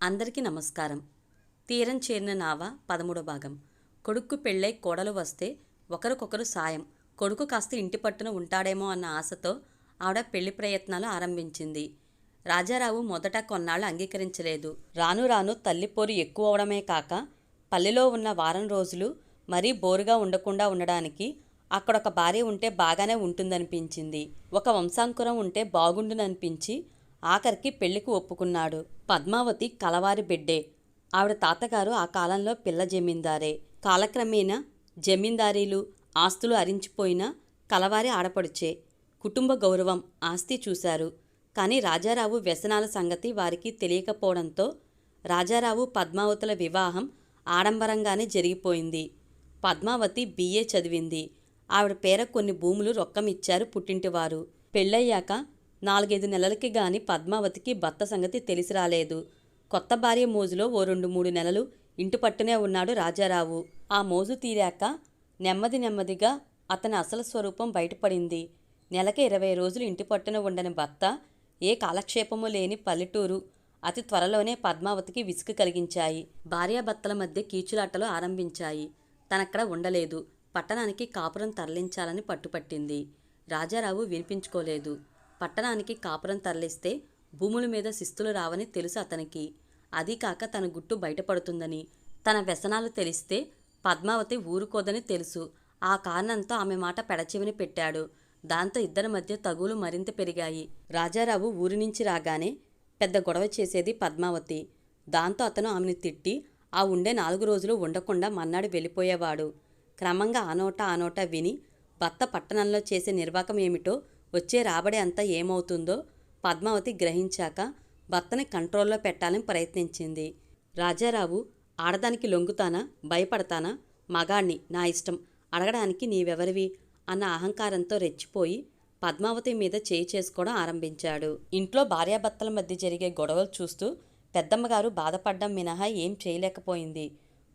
అందరికీ నమస్కారం. తీరం చేరిన నావ 13వ భాగం. కొడుక్కు పెళ్ళై కోడలు వస్తే ఒకరికొకరు సాయం. కొడుకు కాస్త ఇంటి పట్టున ఉంటాడేమో అన్న ఆశతో ఆవిడ పెళ్లి ప్రయత్నాలు ఆరంభించింది. రాజారావు మొదట కొన్నాళ్ళు అంగీకరించలేదు. రాను రాను తల్లిపోరు ఎక్కువ అవడమే కాక పల్లెలో ఉన్న వారం రోజులు మరీ బోరుగా ఉండకుండా ఉండడానికి అక్కడొక భార్య ఉంటే బాగానే ఉంటుందనిపించింది. ఒక వంశాంకురం ఉంటే బాగుండుననిపించి ఆఖరికి పెళ్లికి ఒప్పుకున్నాడు. పద్మావతి కలవారి బిడ్డే. ఆవిడ తాతగారు ఆ కాలంలో పిల్ల జమీందారే. కాలక్రమేణా జమీందారీలు ఆస్తులు అరించిపోయినా కలవారి ఆడపడుచే. కుటుంబ గౌరవం, ఆస్తి చూశారు. కానీ రాజారావు వ్యసనాల సంగతి వారికి తెలియకపోవడంతో రాజారావు పద్మావతుల వివాహం ఆడంబరంగానే జరిగిపోయింది. పద్మావతి BA చదివింది. ఆవిడ పేర కొన్ని భూములు రొక్కమిచ్చారు పుట్టింటివారు. పెళ్ళయ్యాక 4-5 నెలలకి గాని పద్మావతికి భర్త సంగతి తెలిసి రాలేదు. కొత్త భార్య మోజులో ఓ 2-3 నెలలు ఇంటి పట్టునే ఉన్నాడు రాజారావు. ఆ మోజు తీరాక నెమ్మదిగా అతని అసలు స్వరూపం బయటపడింది. నెలకి 20 రోజులు ఇంటి పట్టున ఉండని భర్త, ఏ కాలక్షేపము లేని పల్లెటూరు అతి త్వరలోనే పద్మావతికి విసుగు కలిగించాయి. భార్యాభర్తల మధ్య కీచులాటలు ఆరంభించాయి. తనక్కడ ఉండలేదు. పట్టణానికి కాపురం తరలించాలని పట్టుపట్టింది. రాజారావు వినిపించుకోలేదు. పట్టణానికి కాపురం తరలిస్తే భూముల మీద శిస్తులు రావని తెలుసు అతనికి. అదీ కాక తన గుట్టు బయటపడుతుందని, తన వ్యసనాలు తెలిస్తే పద్మావతి ఊరుకోదని తెలుసు. ఆ కారణంతో ఆమె మాట పెడచెవిని పెట్టాడు. దాంతో ఇద్దరి మధ్య తగులు మరింత పెరిగాయి. రాజారావు ఊరి నుంచి రాగానే పెద్ద గొడవ చేసేది పద్మావతి. దాంతో అతను ఆమెను తిట్టి ఆ ఉండే 4 రోజులు ఉండకుండా మన్నాడు వెళ్ళిపోయేవాడు. క్రమంగా ఆ నోట విని భర్త పట్టణంలో చేసే నిర్వాకం ఏమిటో, వచ్చే రాబడి అంతా ఏమవుతుందో పద్మావతి గ్రహించాక భర్తని కంట్రోల్లో పెట్టాలని ప్రయత్నించింది. రాజారావు, ఆడదానికి లొంగుతానా, భయపడతానా, మగాణ్ణి, నా ఇష్టం, అడగడానికి నీవెవరివి అన్న అహంకారంతో రెచ్చిపోయి పద్మావతి మీద చేయి చేసుకోవడం ఆరంభించాడు. ఇంట్లో భార్యాభర్తల మధ్య జరిగే గొడవలు చూస్తూ పెద్దమ్మగారు బాధపడ్డం మినహా ఏం చేయలేకపోయింది.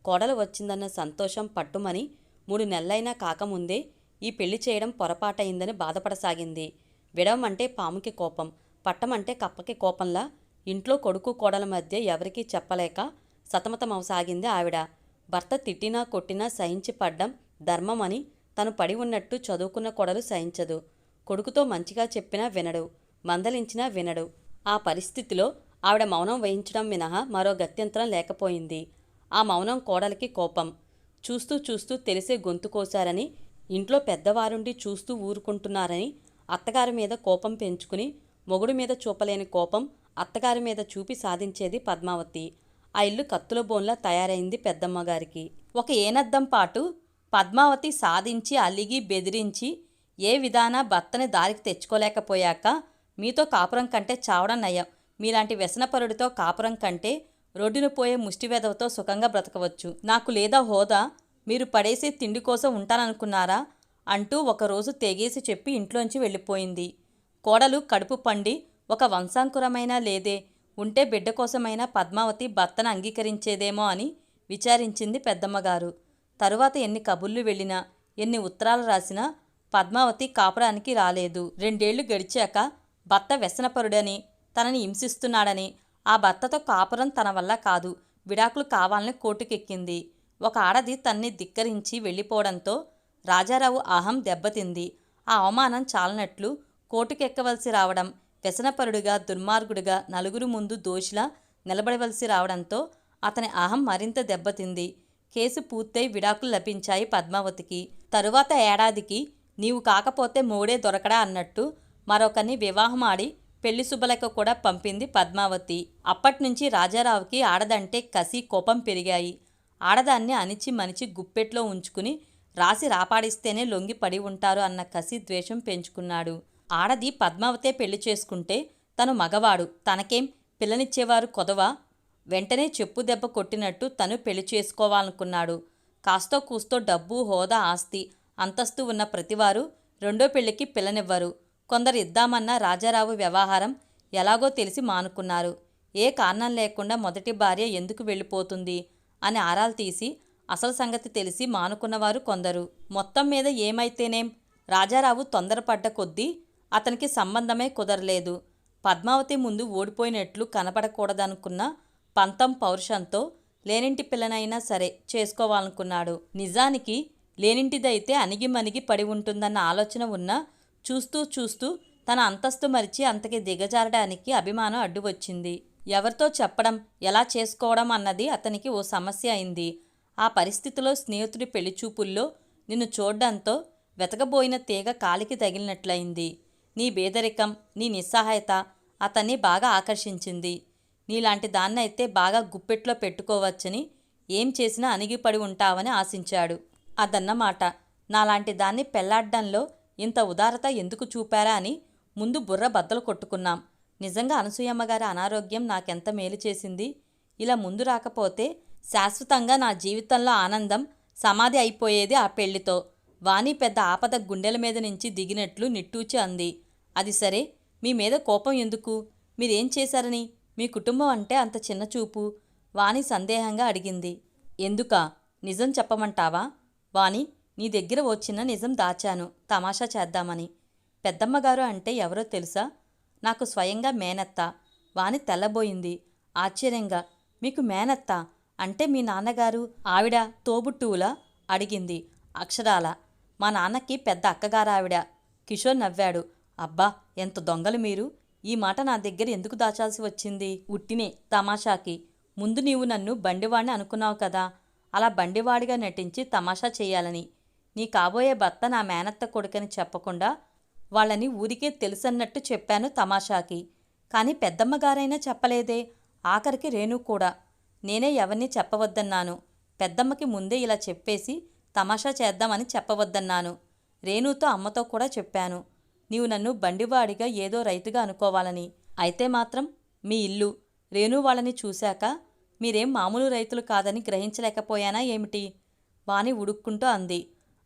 కోడలు వచ్చిందన్న సంతోషం పట్టుమని 3 నెలలైనా కాకముందే ఈ పెళ్లి చేయడం పొరపాటయిందని బాధపడసాగింది. విడవమంటే పాముకి కోపం, పట్టమంటే కప్పకి కోపంలా ఇంట్లో కొడుకు కోడల మధ్య ఎవరికీ చెప్పలేక సతమతమవసాగింది ఆవిడ. భర్త తిట్టినా కొట్టినా సహించి పడ్డం ధర్మమని తను పడి ఉన్నట్టు చదువుకున్న కోడలు సహించదు. కొడుకుతో మంచిగా చెప్పినా వినడు, మందలించినా వినడు. ఆ పరిస్థితిలో ఆవిడ మౌనం వహించడం మినహా మరో గత్యంతరం లేకపోయింది. ఆ మౌనం కోడలికి కోపం. చూస్తూ తెలిసే గొంతు కోశారని, ఇంట్లో పెద్దవారుండి చూస్తూ ఊరుకుంటున్నారని అత్తగారి మీద కోపం పెంచుకుని మొగుడు మీద చూపలేని కోపం అత్తగారి మీద చూపి సాధించేది పద్మావతి. ఆ ఇల్లు కత్తుల బోన్లా తయారైంది పెద్దమ్మగారికి. ఒక ఏనద్దం పాటు పద్మావతి సాధించి అలిగి బెదిరించి ఏ విధాన భర్తని దారికి తెచ్చుకోలేకపోయాక, మీతో కాపురం కంటే చావడం నయం, మీలాంటి వ్యసనపరుడితో కాపురం కంటే రోడ్డున పోయే ముష్టివెదవతో సుఖంగా బ్రతకవచ్చు, నాకు లేదా హోదా, మీరు పడేసే తిండి కోసం ఉంటాననుకున్నారా అంటూ ఒకరోజు తెగేసి చెప్పి ఇంట్లోంచి వెళ్ళిపోయింది. కోడలు కడుపు పండి ఒక వంశాంకురమైనా లేదే, ఉంటే బిడ్డ కోసమైనా పద్మావతి భర్తను అంగీకరించేదేమో అని విచారించింది పెద్దమ్మగారు. తరువాత ఎన్ని కబుర్లు వెళ్ళినా, ఎన్ని ఉత్తరాలు రాసినా పద్మావతి కాపురానికి రాలేదు. 2 ఏళ్లు గడిచాక భర్త వ్యసనపరుడని, తనని హింసిస్తున్నాడని, ఆ భర్తతో కాపురం తన వల్ల కాదు, విడాకులు కావాలని కోర్టుకెక్కింది. ఒక ఆడది తన్ని ధిక్కరించి వెళ్ళిపోవడంతో రాజారావు అహం దెబ్బతింది. ఆ అవమానం చాలనట్లు కోర్టుకెక్కవలసి రావడం, వ్యసనపరుడుగా దుర్మార్గుడిగా నలుగురు ముందు దోషిలా నిలబడవలసి రావడంతో అతని అహం మరింత దెబ్బతింది. కేసు పూర్తయి విడాకులు లభించాయి పద్మావతికి. తరువాత ఏడాదికి నీవు కాకపోతే మొగుడే దొరకడా అన్నట్టు మరొకరిని వివాహం ఆడి పెళ్లి శుభలేఖ కూడా పంపింది పద్మావతి. అప్పట్నుంచి రాజారావుకి ఆడదంటే కసి, కోపం పెరిగాయి. ఆడదాన్ని అణిచి మణిచి గుప్పెట్లో ఉంచుకుని రాసి రాపాడిస్తేనే లొంగి పడి ఉంటారు అన్న కసి, ద్వేషం పెంచుకున్నాడు. ఆడది పద్మావతే పెళ్లి చేసుకుంటే తను మగవాడు, తనకేం పిల్లనిచ్చేవారు కొదవా, వెంటనే చెప్పు దెబ్బ కొట్టినట్టు తను పెళ్లి చేసుకోవాలనుకున్నాడు. కాస్తో కూస్తో డబ్బు, హోదా, ఆస్తి, అంతస్తు ఉన్న ప్రతివారు రెండో పెళ్లికి పిల్లనివ్వరు. కొందరు ఇద్దామన్న రాజారావు వ్యవహారం ఎలాగో తెలిసి మానుకున్నారు. ఏ కారణం లేకుండా మొదటి భార్య ఎందుకు వెళ్ళిపోతుంది అని ఆరాలు తీసి అసలు సంగతి తెలిసి మానుకున్నవారు కొందరు. మొత్తం మీద ఏమైతేనేం రాజారావు తొందరపడ్డ కొద్దీ అతనికి సంబంధమే కుదరలేదు. పద్మావతి ముందు ఓడిపోయినట్లు కనపడకూడదనుకున్న పంతం పౌరుషంతో లేనింటి పిల్లనైనా సరే చేసుకోవాలనుకున్నాడు. నిజానికి లేనింటిదైతే అణిగిమణిగి పడి ఉంటుందన్న ఆలోచన ఉన్నా చూస్తూ చూస్తూ తన అంతస్తు మరిచి అంతకి దిగజారడానికి అభిమానం అడ్డు వచ్చింది. ఎవరితో చెప్పడం, ఎలా చేసుకోవడం అన్నది అతనికి ఓ సమస్య అయింది. ఆ పరిస్థితిలో స్నేహితుడి పెళ్లిచూపుల్లో నిన్ను చూడ్డంతో వెతకబోయిన తీగ కాలికి తగిలినట్లయింది. నీ బేదరికం, నీ నిస్సహాయత అతన్ని బాగా ఆకర్షించింది. నీలాంటి దాన్నైతే బాగా గుప్పెట్లో పెట్టుకోవచ్చని, ఏం చేసినా అణిగిపడి ఉంటావని ఆశించాడు. అదన్నమాట. నాలాంటి దాన్ని పెళ్లాడ్డంలో ఇంత ఉదారత ఎందుకు చూపారా అని ముందు బుర్ర బద్దలు కొట్టుకున్నాం. నిజంగా అనసూయమ్మగారి అనారోగ్యం నాకెంత మేలు చేసింది. ఇలా ముందు రాకపోతే శాశ్వతంగా నా జీవితంలో ఆనందం సమాధి అయిపోయేది ఆ పెళ్లితో. వాణి పెద్ద ఆపద గుండెల మీద నుంచి దిగినట్లు నిట్టూచి అంది. అది సరే, మీ మీద కోపం ఎందుకు? మీరేం చేశారని? మీ కుటుంబం అంటే అంత చిన్నచూపు? వాణి సందేహంగా అడిగింది. ఎందుకా? నిజం చెప్పమంటావా? వాణి, నీ దగ్గర ఓ చిన్న నిజం దాచాను, తమాషా చేద్దామని. పెద్దమ్మగారు అంటే ఎవరో తెలుసా? నాకు స్వయంగా మేనత్త. వాణి తెల్లబోయింది ఆశ్చర్యంగా. మీకు మేనత్త అంటే మీ నాన్నగారు ఆవిడ తోబుట్టువులా? అడిగింది అక్షరాల. మా నాన్నకి పెద్ద అక్కగారావిడ. కిషోర్ నవ్వాడు. అబ్బా, ఎంత దొంగలు మీరు! ఈ మాట నా దగ్గర ఎందుకు దాచాల్సి వచ్చింది? ఉట్టినే, తమాషాకి. ముందు నీవు నన్ను బండివాడిని అనుకున్నావు కదా, అలా బండివాడిగా నటించి తమాషా చేయాలని. నీ కాబోయే భర్త నా మేనత్త కొడుకని చెప్పకుండా వాళ్ళని ఊరికే తెలుసన్నట్టు చెప్పాను తమాషాకి. కానీ పెద్దమ్మగారైనా చెప్పలేదే, ఆఖరికి రేణు కూడా. నేనే ఎవరిని చెప్పవద్దన్నాను. పెద్దమ్మకి ముందే ఇలా చెప్పేసి తమాషా చేద్దామని చెప్పవద్దన్నాను. రేణుతో అమ్మతో కూడా చెప్పాను, నీవు నన్ను బండివాడిగా ఏదో రైతుగా అనుకోవాలని. అయితే మాత్రం మీ ఇల్లు, రేణు వాళ్ళని చూశాక మీరేం మామూలు రైతులు కాదని గ్రహించలేకపోయానా ఏమిటి? వాణి ఉడుక్కుంటూ అంది.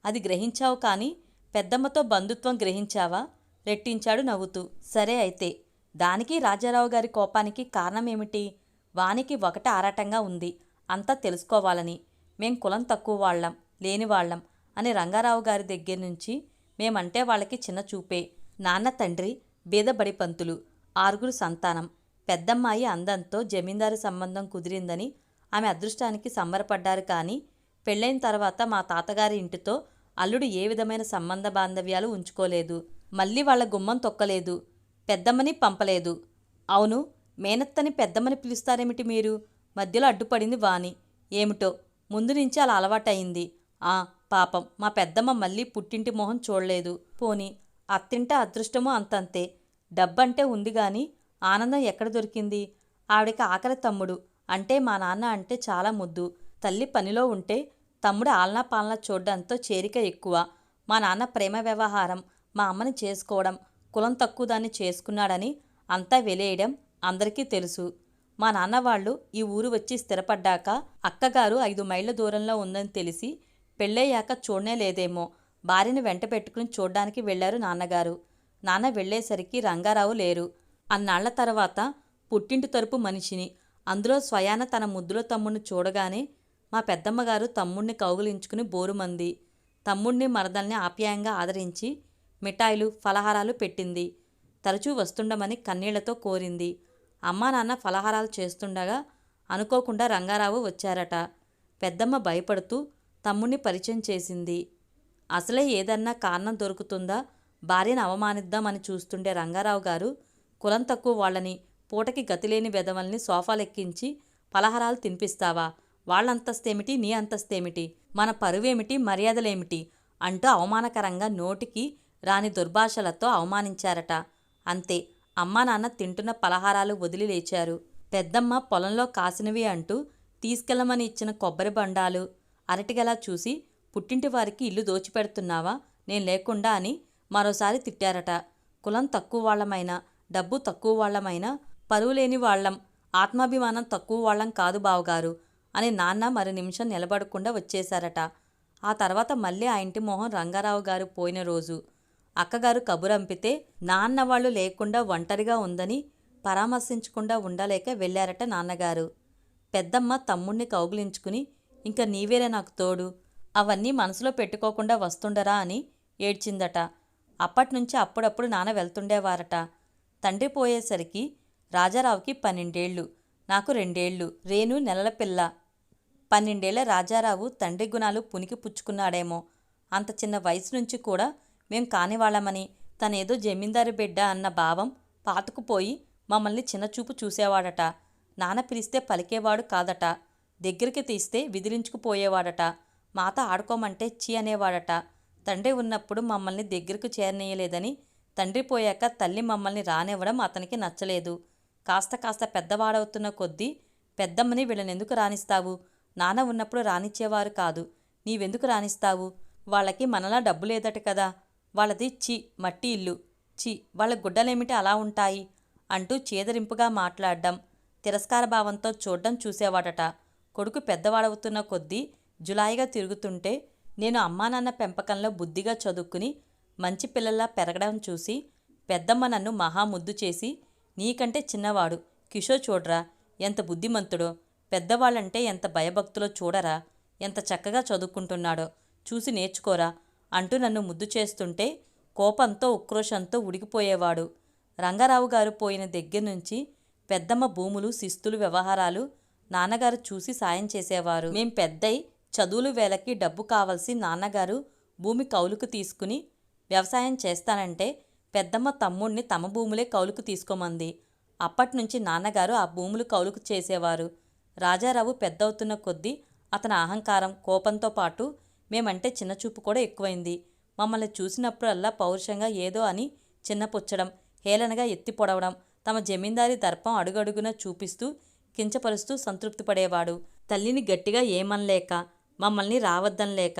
అది గ్రహించావు కానీ పెద్దమ్మతో బంధుత్వం గ్రహించావా? రెట్టించాడు నవ్వుతూ. సరే అయితే, దానికి రాజారావు గారి కోపానికి కారణమేమిటి? వానికి ఒకటే ఆరాటంగా ఉంది, అంతా తెలుసుకోవాలని. మేం కులం తక్కువ వాళ్ళం, లేనివాళ్లం అని రంగారావు గారి దగ్గర నుంచి మేమంటే వాళ్ళకి చిన్న చూపే. నాన్న తండ్రి బీదబడి పంతులు, 6 సంతానం. పెద్దమ్మాయి అందంతో జమీందారు సంబంధం కుదిరిందని ఆమె అదృష్టానికి సంబరపడ్డారు. కానీ పెళ్ళైన తర్వాత మా తాతగారి ఇంటితో అల్లుడు ఏ విధమైన సంబంధ బాంధవ్యాలు ఉంచుకోలేదు. మళ్ళీ వాళ్ళ గుమ్మం తొక్కలేదు, పెద్దమ్మని పంపలేదు. అవును, మేనత్తని పెద్దమ్మని పిలుస్తారేమిటి మీరు? మధ్యలో అడ్డుపడింది వాణి. ఏమిటో ముందు నుంచి అలా అలవాటయింది. పాపం మా పెద్దమ్మ మళ్ళీ పుట్టింటి మొహం చూడలేదు. పోనీ అత్తింటే అదృష్టమో అంతంతే. డబ్బంటే ఉంది గాని ఆనందం ఎక్కడ దొరికింది? ఆవిడకి ఆఖరి తమ్ముడు అంటే మా నాన్న అంటే చాలా ముద్దు. తల్లి పనిలో ఉంటే తమ్ముడు ఆలనా పాలనా చూడ్డంతో చేరిక ఎక్కువ. మా నాన్న ప్రేమ వ్యవహారం, మా అమ్మని చేసుకోవడం, కులం తక్కువ దాన్ని చేసుకున్నాడని అంతా వెలేయడం అందరికీ తెలుసు. మా నాన్న వాళ్ళు ఈ ఊరు వచ్చి స్థిరపడ్డాక అక్కగారు 5 మైళ్ళ దూరంలో ఉందని తెలిసి పెళ్ళయ్యాక చూడనే లేదేమో భార్యని వెంట పెట్టుకుని చూడ్డానికి వెళ్లారు నాన్నగారు. నాన్న వెళ్లేసరికి రంగారావు లేరు. అన్నాళ్ల తర్వాత పుట్టింటి తరపు మనిషిని, అందులో స్వయాన తన ముద్దులో తమ్ముణ్ణి చూడగానే మా పెద్దమ్మగారు తమ్ముణ్ణి కౌగులించుకుని బోరుమంది. తమ్ముణ్ణి మరదల్ని ఆప్యాయంగా ఆదరించి మిఠాయిలు ఫలహారాలు పెట్టింది. తరచూ వస్తుండమని కన్నీళ్లతో కోరింది. అమ్మా నాన్న ఫలహారాలు చేస్తుండగా అనుకోకుండా రంగారావు వచ్చారట. పెద్దమ్మ భయపడుతూ తమ్ముణ్ణి పరిచయం చేసింది. అసలే ఏదన్నా కారణం దొరుకుతుందా భార్యను అవమానిద్దామని చూస్తుండే రంగారావు గారు కులం తక్కువ వాళ్ళని, పూటకి గతిలేని వెధవల్ని సోఫాలెక్కించి పలహారాలు తినిపిస్తావా? వాళ్ళంతస్తేమిటి, నీ అంతస్తేమిటి, మన పరువేమిటి, మర్యాదలేమిటి అంటూ అవమానకరంగా నోటికి రాని దుర్భాషలతో అవమానించారట. అంతే, అమ్మా నాన్న తింటున్న పలహారాలు వదిలి లేచారు. పెద్దమ్మ పొలంలో కాసినవి అంటూ తీసుకెళ్లమని ఇచ్చిన కొబ్బరి బండాలు, అరటిగలా చూసి పుట్టింటి వారికి ఇల్లు దోచిపెడుతున్నావా నేను లేకుండా అని మరోసారి తిట్టారట. కులం తక్కువ వాళ్లమైనా, డబ్బు తక్కువ వాళ్లమైనా పరువులేని వాళ్లం, ఆత్మాభిమానం తక్కువ వాళ్ళం కాదు బావగారు అని నాన్న మరి నిమిషం నిలబడకుండా వచ్చేశారట. ఆ తర్వాత మళ్ళీ ఆ ఇంటి మొహం రంగారావు గారు పోయిన రోజు అక్కగారు కబురంపితే నాన్న వాళ్ళు లేకుండా ఒంటరిగా ఉందని పరామర్శించకుండా ఉండలేక వెళ్లారట నాన్నగారు. పెద్దమ్మ తమ్ముణ్ణి కౌగిలించుకుని ఇంక నీవేరే నాకు తోడు, అవన్నీ మనసులో పెట్టుకోకుండా వస్తుండరా అని ఏడ్చిందట. అప్పట్నుంచి అప్పుడప్పుడు నాన్న వెళ్తుండేవారట. తండ్రి పోయేసరికి రాజారావుకి 12 ఏళ్ళు. నాకు 2 ఏళ్ళు, రేణు నెలల పిల్ల. 12 ఏళ్ల రాజారావు తండ్రి గుణాలు పునికి పుచ్చుకున్నాడేమో. అంత చిన్న వయసు నుంచి కూడా మేం కానివాళ్లమని, తనేదో జమీందారు బిడ్డ అన్న భావం పాతుకుపోయి మమ్మల్ని చిన్నచూపు చూసేవాడట. నాన్న పిలిస్తే పలికేవాడు కాదట. దగ్గరికి తీస్తే విదిలించుకుపోయేవాడట. మాతో ఆడుకోమంటే చీ అనేవాడట. తండ్రి ఉన్నప్పుడు మమ్మల్ని దగ్గరకు చేరనీయలేదని, తండ్రి పోయాక తల్లి మమ్మల్ని రానివ్వడం అతనికి నచ్చలేదు. కాస్త కాస్త పెద్దవాడవుతున్న కొద్దీ పెద్దమ్మని వీళ్ళనెందుకు రానిస్తావు? నాన్న ఉన్నప్పుడు రానిచ్చేవారు కాదు, నీవెందుకు రానిస్తావు? వాళ్ళకి మనలా డబ్బు లేదట కదా. వాళ్ళది మట్టి ఇల్లు. వాళ్ళ గుడ్డలేమిటి అలా ఉంటాయి అంటూ చేదరింపుగా మాట్లాడడం, తిరస్కార భావంతో చూడ్డం చూసేవాడట. కొడుకు పెద్దవాడవుతున్న కొద్దీ జులాయిగా తిరుగుతుంటే నేను అమ్మానాన్న పెంపకంలో బుద్ధిగా చదువుకుని మంచి పిల్లల్లా పెరగడం చూసి పెద్దమ్మ నన్ను మహా ముద్దు చేసి, నీకంటే చిన్నవాడు కిషోర్ చూడరా ఎంత బుద్ధిమంతుడో, పెద్దవాళ్ళంటే ఎంత భయభక్తులో చూడరా, ఎంత చక్కగా చదువుకుంటున్నాడో చూసి నేర్చుకోరా అంటూ నన్ను ముద్దు చేస్తుంటే కోపంతో ఉక్రోషంతో ఉడికిపోయేవాడు. రంగారావు గారు పోయిన దగ్గర నుంచి పెద్దమ్మ భూములు శిస్తులు వ్యవహారాలు నాన్నగారు చూసి సాయం చేసేవారు. మేం పెద్దయి చదువులు వేళకి డబ్బు కావలసి నాన్నగారు భూమి కౌలుకు తీసుకుని వ్యవసాయం చేస్తానంటే పెద్దమ్మ తమ్ముణ్ణి తమ భూములే కౌలుకు తీసుకోమంది. అప్పట్నుంచి నాన్నగారు ఆ భూములు కౌలుకు చేసేవారు. రాజారావు పెద్దవుతున్న కొద్దీ అతని అహంకారం కోపంతో పాటు మేమంటే చిన్నచూపు కూడా ఎక్కువైంది. మమ్మల్ని చూసినప్పుడల్లా పౌరుషంగా ఏదో అని చిన్నపుచ్చడం, హేళనగా ఎత్తి పొడవడం, తమ జమీందారీ దర్పం అడుగడుగున చూపిస్తూ కించపరుస్తూ సంతృప్తిపడేవాడు. తల్లిని గట్టిగా ఏమనలేక, మమ్మల్ని రావద్దనలేక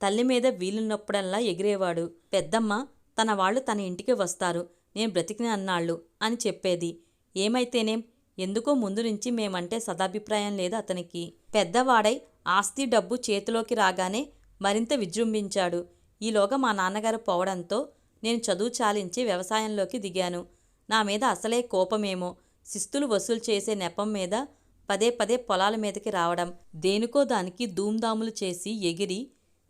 తల్లి మీద వీలున్నప్పుడల్లా ఎగిరేవాడు. పెద్దమ్మ తన వాళ్ళు తన ఇంటికి వస్తారు, నేను బ్రతికిన అన్నాళ్ళు అని చెప్పేది. ఏమైతేనేం, ఎందుకో ముందు నుంచి మేమంటే సదాభిప్రాయం లేదు అతనికి. పెద్దవాడై ఆస్తి డబ్బు చేతిలోకి రాగానే మరింత విజృంభించాడు. ఈలోగా మా నాన్నగారు పోవడంతో నేను చదువు చాలించి వ్యవసాయంలోకి దిగాను. నా మీద అసలే కోపమేమో, శిస్తులు వసూలు చేసే నెపం మీద పదే పదే పొలాల మీదకి రావడం, దేనికో దానికి ధూమ్ధాములు చేసి ఎగిరి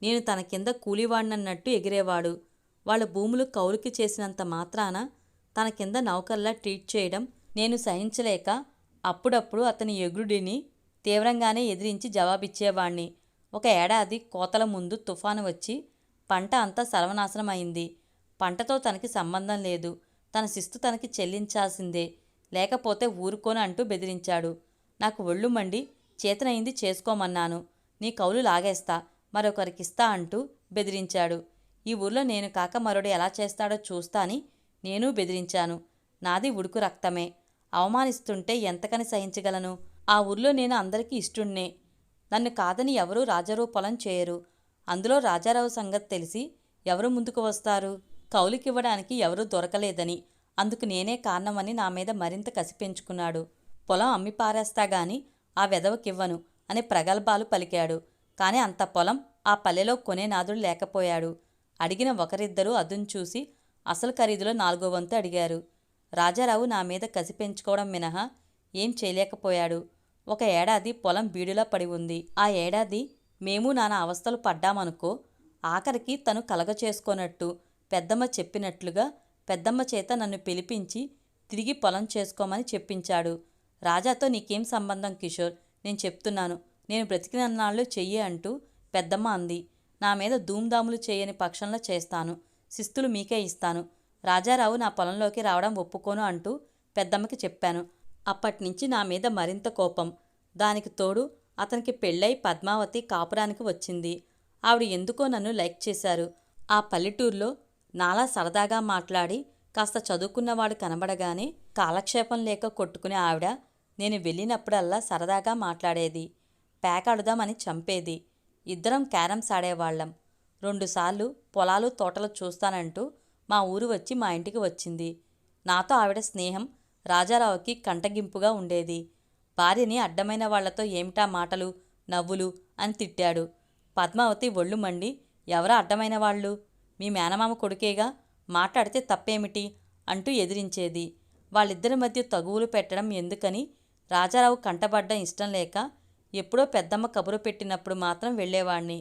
నేను తన కింద కూలివాడినన్నట్టు ఎగిరేవాడు. వాళ్ళ భూములు కౌలుకి చేసినంత మాత్రాన తన కింద నౌకర్లా ట్రీట్ చేయడం నేను సహించలేక అప్పుడప్పుడు అతని ఎగురుడిని తీవ్రంగానే ఎదిరించి జవాబిచ్చేవాణ్ణి. 1 ఏడాది కోతల ముందు తుఫాను వచ్చి పంట అంతా సర్వనాశనమైంది. పంటతో తనకి సంబంధం లేదు, తన శిస్తు తనకి చెల్లించాల్సిందే, లేకపోతే ఊరుకోను అంటూ బెదిరించాడు. నాకు ఒళ్ళు మండి చేతనైంది చేసుకోమన్నాను. నీ కౌలు లాగేస్తా, మరొకరికిస్తా అంటూ బెదిరించాడు. ఈ ఊర్లో నేను కాక మరోడు ఎలా చేస్తాడో చూస్తా అని నేనూ బెదిరించాను. నాది ఉడుకు రక్తమే, అవమానిస్తుంటే ఎంతకని సహించగలను? ఆ ఊర్లో నేను అందరికీ ఇష్టుణ్ణే. నన్ను కాదని ఎవరూ రాజారావు పొలం చేయరు. అందులో రాజారావు సంగతి తెలిసి ఎవరు ముందుకు వస్తారు? కౌలుకివ్వడానికి ఎవరూ దొరకలేదని, అందుకు నేనే కారణమని నా మీద మరింత కసి పెంచుకున్నాడు. పొలం అమ్మి పారేస్తా గాని ఆ వెధవకివ్వను అని ప్రగల్భాలు పలికాడు. కాని అంత పొలం ఆ పల్లెలో కొనేనాదుడు లేకపోయాడు. అడిగిన ఒకరిద్దరూ అదును చూసి అసలు ఖరీదులో 4వ వంతు అడిగారు. రాజారావు నా మీద కసి పెంచుకోవడం మినహా ఏం చేయలేకపోయాడు. 1 ఏడాది పొలం బీడులా పడి ఉంది. ఆ ఏడాది మేము నానా అవస్థలు పడ్డామనుకో. ఆఖరికి తను కలగచేసుకోనట్టు పెద్దమ్మ చెప్పినట్లుగా పెద్దమ్మ చేత నన్ను పిలిపించి తిరిగి పొలం చేసుకోమని చెప్పించాడు. రాజాతో నీకేం సంబంధం కిషోర్, నేను చెప్తున్నాను, నేను బ్రతికినన్నాళ్ళు చెయ్యి అంటూ పెద్దమ్మ అంది. నా మీద ధూమ్ధాములు చేయని పక్షంలో చేస్తాను, శిస్తులు మీకే ఇస్తాను. రాజారావు నా పొలంలోకి రావడం ఒప్పుకోను అంటూ పెద్దమ్మకి చెప్పాను. అప్పట్నుంచి నా మీద మరింత కోపం. దానికి తోడు అతనికి పెళ్ళై పద్మావతి కాపురానికి వచ్చింది. ఆవిడ ఎందుకో నన్ను లైక్ చేశారు. ఆ పల్లెటూరులో నాలా సరదాగా మాట్లాడి కాస్త చదువుకున్నవాడు కనబడగానే కాలక్షేపం లేక కొట్టుకునే ఆవిడ నేను వెళ్ళినప్పుడల్లా సరదాగా మాట్లాడేది. పేకాడుదామని చంపేది. ఇద్దరం క్యారమ్స్ ఆడేవాళ్లం. 2 సార్లు పొలాలు తోటలు చూస్తానంటూ మా ఊరు వచ్చి మా ఇంటికి వచ్చింది. నాతో ఆవిడ స్నేహం రాజారావుకి కంటగింపుగా ఉండేది. భార్యని అడ్డమైన వాళ్లతో ఏమిటా మాటలు నవ్వులు అని తిట్టాడు. పద్మావతి ఒళ్ళు మండి, ఎవరా అడ్డమైన వాళ్ళు? మీ మేనమామ కొడుకేగా, మాట్లాడితే తప్పేమిటి అంటూ ఎదిరించేది. వాళ్ళిద్దరి మధ్య తగువులు పెట్టడం ఎందుకని రాజారావు కంటబడ్డం ఇష్టం లేక ఎప్పుడో పెద్దమ్మ కబురు పెట్టినప్పుడు మాత్రం వెళ్ళేవాణ్ణి.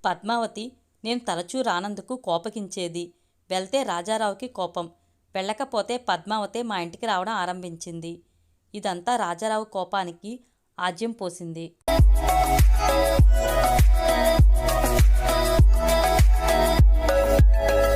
పద్మావతి నేను తరచూ రానందుకు కోపగించేది. వెళ్తే రాజారావుకి కోపం, వెళ్ళకపోతే పద్మావతే మా ఇంటికి రావడం ఆరంభించింది. ఇదంతా రాజారావు కోపానికి ఆజ్యం పోసింది.